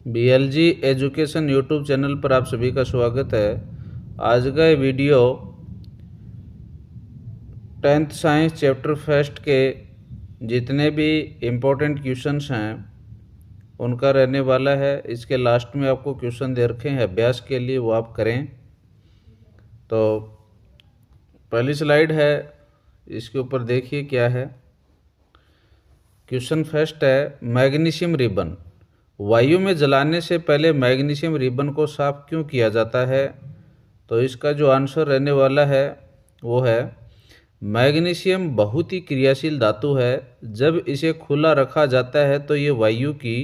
BLG education YouTube channel पर आप सभी का स्वागत है। आज का ये video 10th science chapter first के जितने भी इम्पोर्टेंट क्वेश्चंस हैं उनका रहने वाला है। इसके लास्ट में आपको क्वेश्चन दे रखे हैं अभ्यास के लिए, वो आप करें। तो पहली स्लाइड है, इसके ऊपर देखिए क्या है। क्वेश्चन फर्स्ट है, मैग्नीशियम रिबन वायु में जलाने से पहले मैग्नीशियम रिबन को साफ क्यों किया जाता है? तो इसका जो आंसर रहने वाला है वो है, मैग्नीशियम बहुत ही क्रियाशील धातु है। जब इसे खुला रखा जाता है तो ये वायु की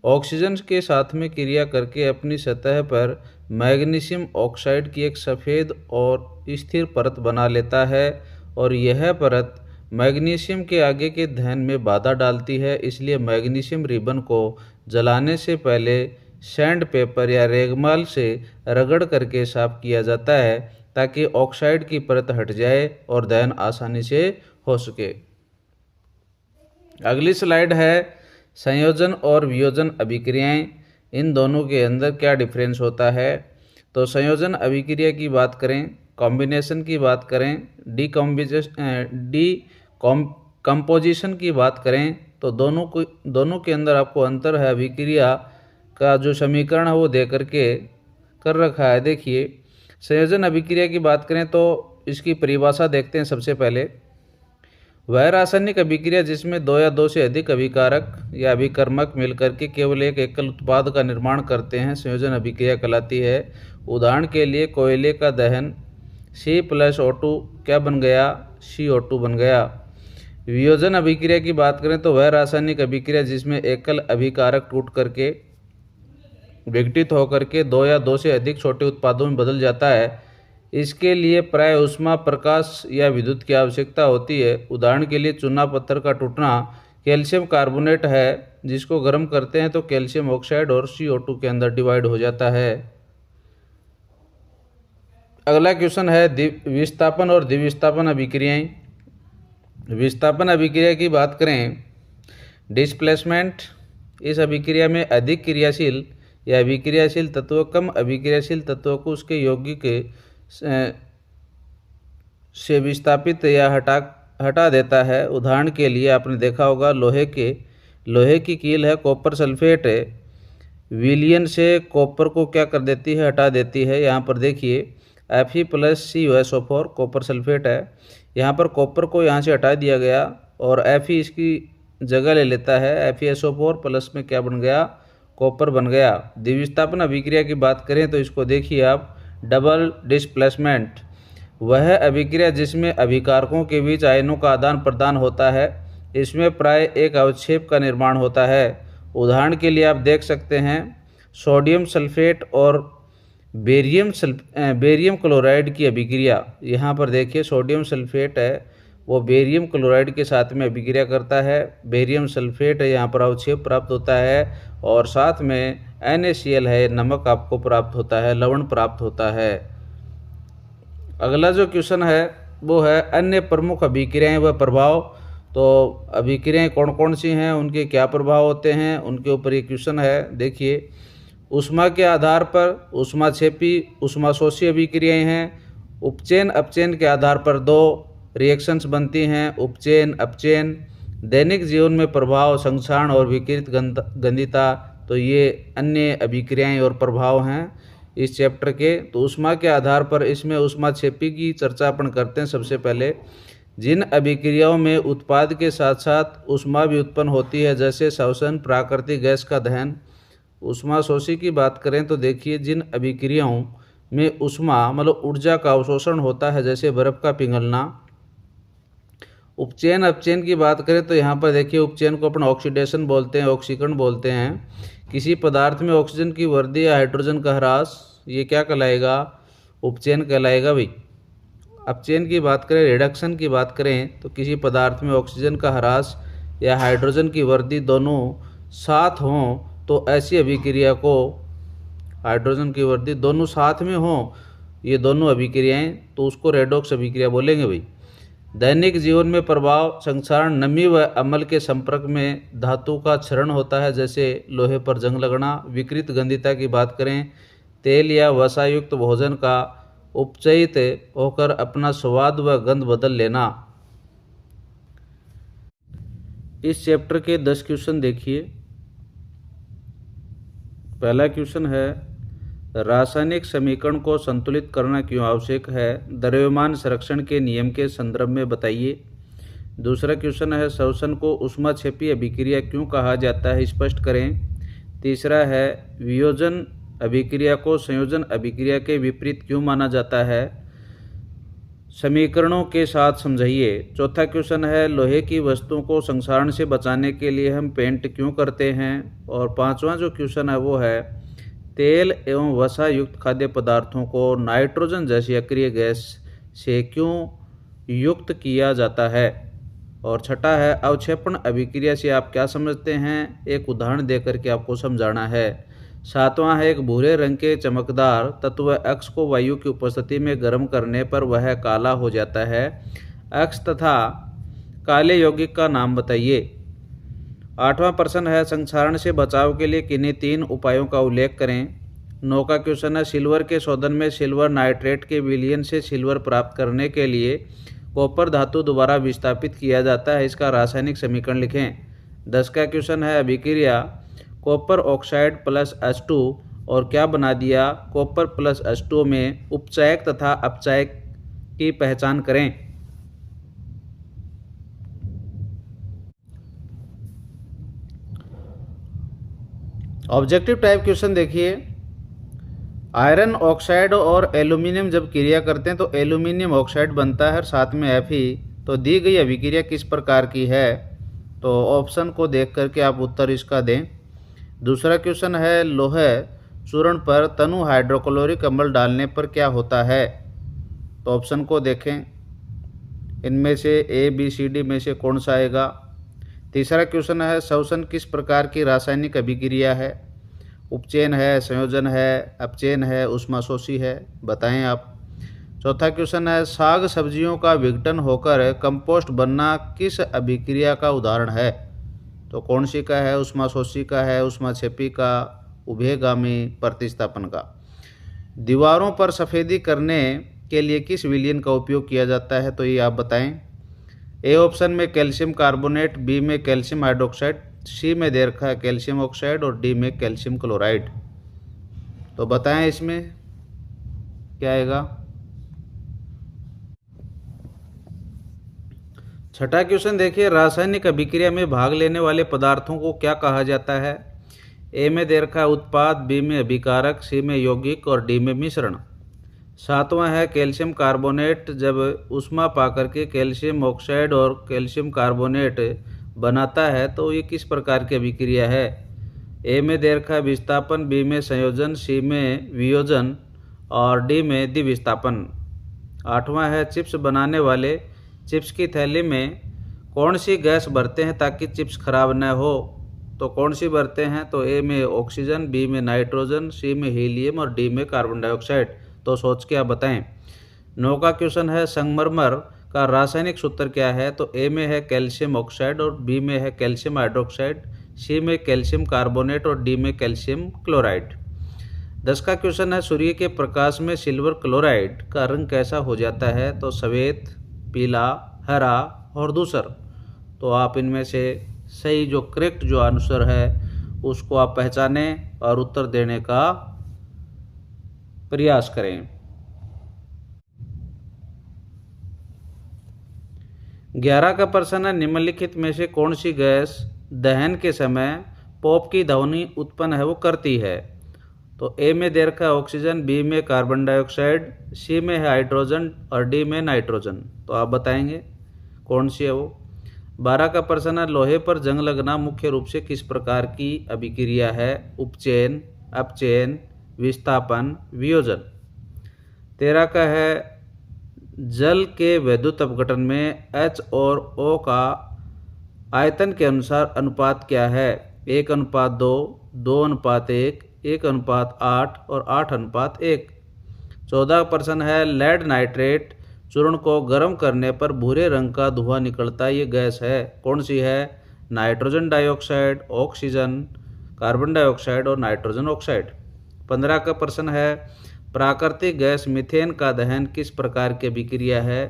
ऑक्सीजन के साथ में क्रिया करके अपनी सतह पर मैग्नीशियम ऑक्साइड की एक सफ़ेद और स्थिर परत बना लेता है और यह परत मैग्नीशियम के आगे के दहन में बाधा डालती है। इसलिए मैग्नीशियम रिबन को जलाने से पहले सैंड पेपर या रेगमाल से रगड़ करके साफ किया जाता है ताकि ऑक्साइड की परत हट जाए और दहन आसानी से हो सके। अगली स्लाइड है, संयोजन और वियोजन अभिक्रियाएं, इन दोनों के अंदर क्या डिफरेंस होता है? तो संयोजन अभिक्रिया की बात करें, कॉम्बिनेशन की बात करें, कंपोजिशन की बात करें तो दोनों के अंदर आपको अंतर है। अभिक्रिया का जो समीकरण है वो दे करके कर रखा है। देखिए, संयोजन अभिक्रिया की बात करें तो इसकी परिभाषा देखते हैं। सबसे पहले, वह रासायनिक अभिक्रिया जिसमें दो या दो से अधिक अभिकारक या अभिकर्मक मिलकर के केवल एक एकल उत्पाद का निर्माण करते हैं, संयोजन अभिक्रिया कहलाती है। उदाहरण के लिए कोयले का दहन C+O2 क्या बन गया? CO2 बन गया। वियोजन अभिक्रिया की बात करें तो वह रासायनिक अभिक्रिया जिसमें एकल अभिकारक टूट करके विघटित होकर के दो या दो से अधिक छोटे उत्पादों में बदल जाता है। इसके लिए प्राय ऊष्मा, प्रकाश या विद्युत की आवश्यकता होती है। उदाहरण के लिए चूना पत्थर का टूटना कैल्शियम कार्बोनेट है, जिसको गर्म करते हैं तो कैल्शियम ऑक्साइड और CO2 के अंदर डिवाइड हो जाता है। अगला क्वेश्चन है, विस्थापन और द्विविस्थापन अभिक्रियाएं। विस्थापन अभिक्रिया की बात करें, डिस्प्लेसमेंट, इस अभिक्रिया में अधिक क्रियाशील या अभिक्रियाशील तत्व कम अभिक्रियाशील तत्व को उसके यौगिक से विस्थापित या हटा देता है। उदाहरण के लिए आपने देखा होगा, लोहे की कील है, कॉपर सल्फेट है, विलयन से कॉपर को क्या कर देती है? हटा देती है। यहाँ पर देखिए Fe+CuSO4 कॉपर सल्फेट है। यहाँ पर कॉपर को यहाँ से हटा दिया गया और Fe इसकी जगह ले लेता है। FeSO4 प्लस में क्या बन गया? कॉपर बन गया। द्विविस्थापन अभिक्रिया की बात करें तो इसको देखिए आप, डबल डिस्प्लेसमेंट, वह अभिक्रिया जिसमें अभिकारकों के बीच आयनों का आदान प्रदान होता है। इसमें प्राय एक अवक्षेप का निर्माण होता है। उदाहरण के लिए आप देख सकते हैं, सोडियम सल्फेट और बेरियम क्लोराइड की अभिक्रिया। यहाँ पर देखिए, सोडियम सल्फेट है वो बेरियम क्लोराइड के साथ में अभिक्रिया करता है। बेरियम सल्फेट है, यहाँ पर अवक्षेप प्राप्त होता है और साथ में NaCl है, नमक आपको प्राप्त होता है, लवण प्राप्त होता है। अगला जो क्वेश्चन है वो है, अन्य प्रमुख अभिक्रियाएं व प्रभाव। तो अभिक्रियाएं कौन कौन सी हैं, उनके क्या प्रभाव होते हैं, उनके ऊपर ये क्वेश्चन है। देखिए, ऊष्मा के आधार पर ऊष्माक्षेपी, ऊष्माशोषी अभिक्रियाएं हैं। उपचयन अपचयन के आधार पर दो रिएक्शंस बनती हैं, उपचयन अपचयन। दैनिक जीवन में प्रभाव, संक्षारण और विकृत गंधिता, तो ये अन्य अभिक्रियाएं और प्रभाव हैं इस चैप्टर के। तो ऊष्मा के आधार पर इसमें ऊष्माक्षेपी की चर्चा अपन करते हैं। सबसे पहले, जिन अभिक्रियाओं में उत्पाद के साथ साथ ऊष्मा भी उत्पन्न होती है, जैसे श्वसन, प्राकृतिक गैस का दहन। ऊष्माशोषी की बात करें तो देखिए, जिन अभिक्रियाओं में ऊष्मा मतलब ऊर्जा का अवशोषण होता है, जैसे बर्फ का पिघलना। उपचयन अपचयन की बात करें तो यहाँ पर देखिए, उपचयन को अपन ऑक्सीडेशन बोलते हैं, ऑक्सीकरण बोलते हैं। किसी पदार्थ में ऑक्सीजन की वृद्धि या हाइड्रोजन का ह्रास, ये क्या कहलाएगा? उपचयन कहलाएगा भाई। अपचयन की बात करें, रिडक्शन की बात करें तो किसी पदार्थ में ऑक्सीजन का ह्रास या हाइड्रोजन की वृद्धि दोनों साथ हों तो ऐसी अभिक्रिया को, हाइड्रोजन की वृद्धि दोनों साथ में हों, ये दोनों अभिक्रियाएं, तो उसको रेडॉक्स अभिक्रिया बोलेंगे भाई। दैनिक जीवन में प्रभाव संक्षारण नमी व अम्ल के संपर्क में धातु का क्षरण होता है, जैसे लोहे पर जंग लगना। विकृत गंधिता की बात करें, तेल या वसायुक्त भोजन का उपचयित होकर अपना स्वाद व गंध बदल लेना। इस चैप्टर के 10 क्वेश्चन देखिए। पहला क्वेश्चन है, रासायनिक समीकरण को संतुलित करना क्यों आवश्यक है? द्रव्यमान संरक्षण के नियम के संदर्भ में बताइए। दूसरा क्वेश्चन है, श्वसन को ऊष्माक्षेपी अभिक्रिया क्यों कहा जाता है? स्पष्ट करें। तीसरा है, वियोजन अभिक्रिया को संयोजन अभिक्रिया के विपरीत क्यों माना जाता है? समीकरणों के साथ समझाइए। चौथा क्वेश्चन है, लोहे की वस्तुओं को संक्षारण से बचाने के लिए हम पेंट क्यों करते हैं? और पांचवा जो क्वेश्चन है वो है, तेल एवं वसा युक्त खाद्य पदार्थों को नाइट्रोजन जैसी अक्रिय गैस से क्यों युक्त किया जाता है? और छठा है, अवक्षेपण अभिक्रिया से आप क्या समझते हैं? एक उदाहरण देकर के आपको समझाना है। सातवां है, एक भूरे रंग के चमकदार तत्व अक्ष को वायु की उपस्थिति में गर्म करने पर वह काला हो जाता है। अक्ष तथा काले यौगिक का नाम बताइए। आठवां प्रश्न है, संक्षारण से बचाव के लिए किन्हीं 3 उपायों का उल्लेख करें। 9 का क्वेश्चन है, सिल्वर के शोधन में सिल्वर नाइट्रेट के विलयन से सिल्वर प्राप्त करने के लिए कॉपर धातु दोबारा विस्थापित किया जाता है, इसका रासायनिक समीकरण लिखें। 10 का क्वेश्चन है, अभिक्रिया कॉपर ऑक्साइड प्लस H2 और क्या बना दिया? कॉपर प्लस H2 में उपचायक तथा अपचायक की पहचान करें। ऑब्जेक्टिव टाइप क्वेश्चन देखिए। आयरन ऑक्साइड और एल्यूमिनियम जब क्रिया करते हैं तो एल्यूमिनियम ऑक्साइड बनता है और साथ में Fe। तो दी गई अभिक्रिया किस प्रकार की है? तो ऑप्शन को देख करके आप उत्तर इसका दें। दूसरा क्वेश्चन है, लोहे चूर्ण पर तनु हाइड्रोक्लोरिक अम्ल डालने पर क्या होता है? तो ऑप्शन को देखें, इनमें से ABCD में से कौन सा आएगा? तीसरा क्वेश्चन है, श्वसन किस प्रकार की रासायनिक अभिक्रिया है? उपचयन है, संयोजन है, अपचयन है, ऊष्माशोषी है, बताएं आप। चौथा क्वेश्चन है, साग सब्जियों का विघटन होकर कंपोस्ट बनना किस अभिक्रिया का उदाहरण है? तो कौन सी का है? ऊष्माशोषी का है, ऊष्माक्षेपी का, उभयगामी, प्रतिस्थापन का। दीवारों पर सफ़ेदी करने के लिए किस विलयन का उपयोग किया जाता है? तो ये आप बताएं। ए ऑप्शन में कैल्शियम कार्बोनेट, बी में कैल्शियम हाइड्रोक्साइड, सी में दे रखा है कैल्शियम ऑक्साइड और डी में कैल्शियम क्लोराइड। तो बताएं इसमें क्या आएगा? छठा क्वेश्चन देखिए, रासायनिक अभिक्रिया में भाग लेने वाले पदार्थों को क्या कहा जाता है? ए में दे रखा है उत्पाद, बी में अभिकारक, सी में यौगिक और डी में मिश्रण। सातवां है, कैल्शियम कार्बोनेट जब ऊष्मा पाकर के कैल्शियम ऑक्साइड और कैल्शियम कार्बोनेट बनाता है तो ये किस प्रकार की अभिक्रिया है? ए में दे रखा है विस्थापन, बी में संयोजन, सी में वियोजन और डी में द्विविस्थापन। आठवां है, चिप्स बनाने वाले चिप्स की थैली में कौन सी गैस भरते हैं ताकि चिप्स खराब न हो? तो कौन सी भरते हैं? तो ए में ऑक्सीजन, बी में नाइट्रोजन, सी में हीलियम और डी में कार्बन डाइऑक्साइड। तो सोच के आप बताएं। 9 का क्वेश्चन है, संगमरमर का रासायनिक सूत्र क्या है? तो ए में है कैल्शियम ऑक्साइड और बी में है कैल्शियम हाइड्रोक्साइड, सी में कैल्शियम कार्बोनेट और डी में कैल्शियम क्लोराइड। 10 का क्वेश्चन है, सूर्य के प्रकाश में सिल्वर क्लोराइड का रंग कैसा हो जाता है? तो सफ़ेद, पीला, हरा और धूसर। तो आप इनमें से सही जो करेक्ट जो आंसर है उसको आप पहचानें और उत्तर देने का प्रयास करें। 11 का प्रश्न है, निम्नलिखित में से कौन सी गैस दहन के समय पॉप की ध्वनि उत्पन्न है वो करती है? तो ए में दे रखा है ऑक्सीजन, बी में कार्बन डाइऑक्साइड, सी में है हाइड्रोजन और डी में नाइट्रोजन। तो आप बताएंगे कौन सी है वो। 12 का प्रश्न है, लोहे पर जंग लगना मुख्य रूप से किस प्रकार की अभिक्रिया है? उपचयन, अपचयन, विस्थापन, वियोजन। 13 का है, जल के वैद्युत अपघटन में H और O का आयतन के अनुसार अनुपात क्या है? 1:2, 2:1, 1:8 और 8:1। 14 प्रश्न है, लेड नाइट्रेट चूर्ण को गर्म करने पर भूरे रंग का धुआं निकलता है, ये गैस है। कौन सी है? Nitrogen dioxide, oxygen, carbon dioxide और नाइट्रोजन ऑक्साइड। 15 का प्रश्न है, प्राकृतिक गैस मीथेन का दहन किस प्रकार की अभिक्रिया है?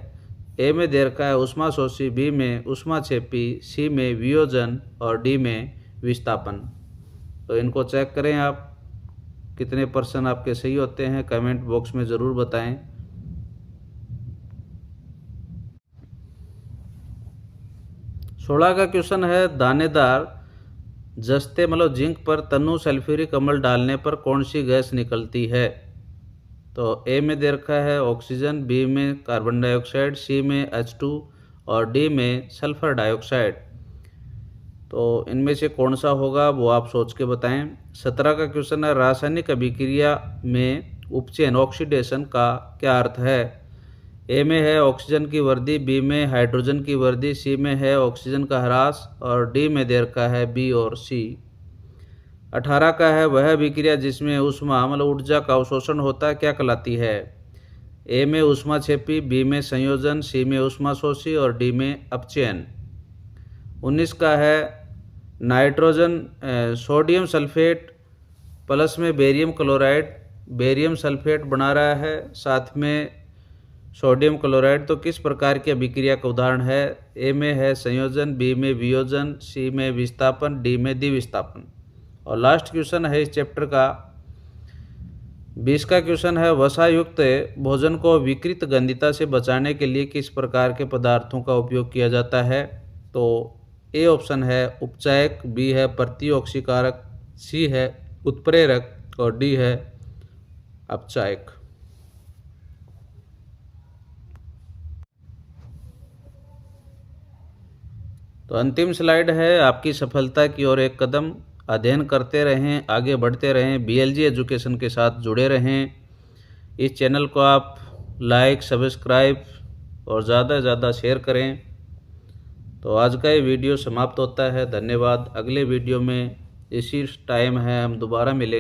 ए में दे रखा है ऊष्माशोषी, बी में ऊष्माक्षेपी, सी में वियोजन और डी में विस्थापन। तो इनको चेक करें आप, कितने % आपके सही होते हैं कमेंट बॉक्स में ज़रूर बताएं। सोलह का क्वेश्चन है, दानेदार जस्ते मतलब जिंक पर तनु सल्फ्यूरिक अम्ल डालने पर कौन सी गैस निकलती है? तो ए में दे रखा है ऑक्सीजन, बी में कार्बन डाइऑक्साइड, सी में H2 और डी में सल्फर डाइऑक्साइड। तो इनमें से कौन सा होगा वो आप सोच के बताएं। 17 का क्वेश्चन है, रासायनिक अभिक्रिया में उपचयन ऑक्सीडेशन का क्या अर्थ है? ए में है ऑक्सीजन की वृद्धि, बी में हाइड्रोजन की वृद्धि, सी में है ऑक्सीजन का ह्रास और डी में दे रखा है बी और सी। 18 का है, वह अभिक्रिया जिसमें ऊष्मा मतलब ऊर्जा का अवशोषण होता है क्या कहलाती है? ए में ऊष्माक्षेपी, बी में संयोजन, सी में ऊष्माशोषी और डी में अपचयन। 19 का है, नाइट्रोजन सोडियम सल्फेट प्लस में बेरियम क्लोराइड बेरियम सल्फेट बना रहा है, साथ में सोडियम क्लोराइड, तो किस प्रकार की अभिक्रिया का उदाहरण है? ए में है संयोजन, बी में वियोजन, सी में विस्थापन, डी में द्विविस्थापन। और लास्ट क्वेश्चन है इस चैप्टर का 20 का क्वेश्चन है, वसायुक्त भोजन को विकृत गंधिता से बचाने के लिए किस प्रकार के पदार्थों का उपयोग किया जाता है? तो ए ऑप्शन है उपचायक, बी है प्रतिऑक्सीकारक, सी है उत्प्रेरक और डी है अपचायक। तो अंतिम स्लाइड है, आपकी सफलता की ओर एक कदम। अध्ययन करते रहें, आगे बढ़ते रहें, BLG एजुकेशन के साथ जुड़े रहें। इस चैनल को आप लाइक, सब्सक्राइब और ज़्यादा से ज़्यादा शेयर करें। तो आज का ये वीडियो समाप्त होता है। धन्यवाद। अगले वीडियो में इसी टाइम है हम दोबारा मिलेंगे।